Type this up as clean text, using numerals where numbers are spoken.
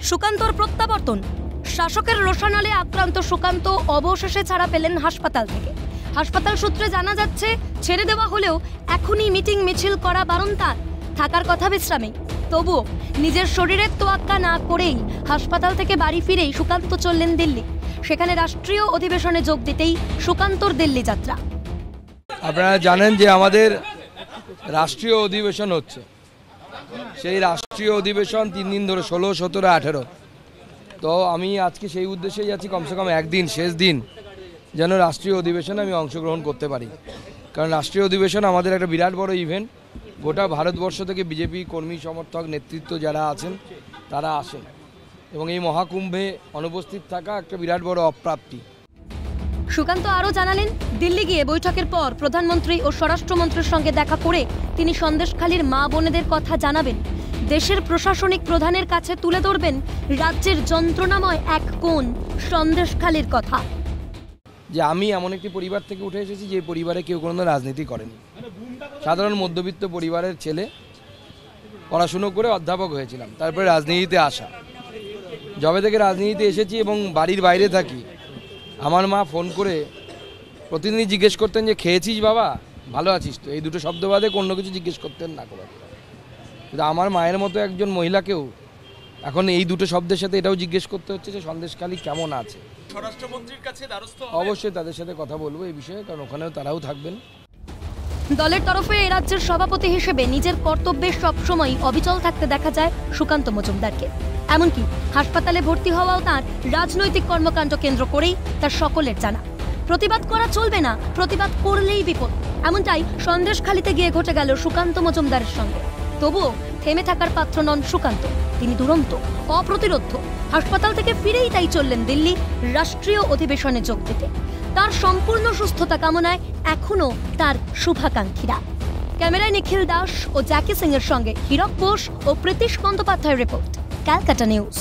সুকান্তর প্রত্যাবর্তন। শাসকের রোষানলে আক্রান্ত সুকান্ত অবশেষে ছাড়া পেলেন হাসপাতাল থেকে। হাসপাতাল সূত্রে জানা যাচ্ছে, ছেড়ে দেওয়া হলেও এখনই মিটিং মিছিল করা বারণ তার। থাকার কথা বিশ্রামে, তবুও নিজের শরীরের তোয়াক্কা না করেই হাসপাতাল থেকে বাড়ি ফিরেই সুকান্ত চললেন দিল্লি। সেখানে রাষ্ট্রীয় অধিবেশনে যোগ দিতেই সুকান্তর দিল্লি যাত্রা। আপনারা জানেন যে আমাদের রাষ্ট্রীয় অধিবেশন হচ্ছে, সেই রাষ্ট্রীয় অধিবেশন 3 দিন ধরে 16, 17, 18। তো আমি আজকে সেই উদ্দেশ্যেই যাচ্ছি, কমসে কম একদিন, শেষ দিন যেন রাষ্ট্রীয় অধিবেশনে আমি অংশগ্রহণ করতে পারি। কারণ রাষ্ট্রীয় অধিবেশন আমাদের একটা বিরাট বড় ইভেন্ট। গোটা ভারতবর্ষ থেকে বিজেপি কর্মী সমর্থক নেতৃত্ব যারা আছেন তারা আসেন, এবং এই মহাকুম্ভে অনুপস্থিত থাকা একটা বিরাট বড় অপ্রাপ্তি। সুকান্ত আরও জানালেন, দিল্লি গিয়ে বৈঠকের পর প্রধানমন্ত্রী ও স্বরাষ্ট্রমন্ত্রীর সঙ্গে দেখা করে তিনি সন্দেশখালীর মা বোনেদের কথা জানাবেন। দেশের প্রশাসনিক প্রধানের কাছে তুলে ধরবেন রাজ্যের যন্ত্রণাময় এক কোণ সন্দেশখালীর কথা। যে আমি এমন একটি পরিবার থেকে উঠে এসেছি যে পরিবারে কেউ কোনো রাজনীতি করেনি। সাধারণ মধ্যবিত্ত পরিবারের ছেলে, পড়াশুনো করে অধ্যাপক হয়েছিলাম, তারপরে রাজনীতিতে আসা। যবে থেকে রাজনীতিতে এসেছি এবং বাড়ির বাইরে থাকি, আমার মা ফোন করে প্রতিদিনই জিজ্ঞেস করতেন যে খেয়েছিস বাবা, ভালো আছিস তো, এই দুটো শব্দ বাদে অন্য কিছু জিজ্ঞেস করতেন না করে। কিন্তু আমার মায়ের মতো একজন মহিলাকেও এখন এই দুটো শব্দের সাথে এটাও জিজ্ঞেস করতে হচ্ছে যে সন্দেশখালী কেমন আছে। স্বরাষ্ট্রমন্ত্রীর কাছে দ্বারস্থ অবশ্যই তাদের সাথে কথা বলবো এই বিষয়ে, কারণ ওখানেও তারাও থাকবেন। দলের তরফে এ রাজ্যের সভাপতি হিসেবে নিজের কর্তব্যে সবসময় অবিচল থাকতে দেখা যায় সুকান্ত মজুমদারকে। এমনকি হাসপাতালে ভর্তি হওয়াও তার রাজনৈতিক কর্মকাণ্ড কেন্দ্র করেই তার সকলের জানা। প্রতিবাদ করা চলবে না, প্রতিবাদ করলেই বিপদ, এমনটাই সন্দেশখালীতে গিয়ে ঘটে গেল সুকান্ত মজুমদারের সঙ্গে। তবুও থেমে থাকার পাত্র নন সুকান্ত, তিনি দুরন্ত, অপ্রতিরোধ্য। হাসপাতাল থেকে ফিরেই তাই চললেন দিল্লি রাষ্ট্রীয় অধিবেশনে যোগ দিতে। তার সম্পূর্ণ সুস্থতা কামনায় এখনো তার শুভাকাঙ্ক্ষীরা। ক্যামেরায় নিখিল দাস ও জ্যাকি সিং এর সঙ্গে হীরক বোস ও প্রীতিশ বন্দ্যোপাধ্যায়ের রিপোর্ট, ক্যালকাটা নিউজ।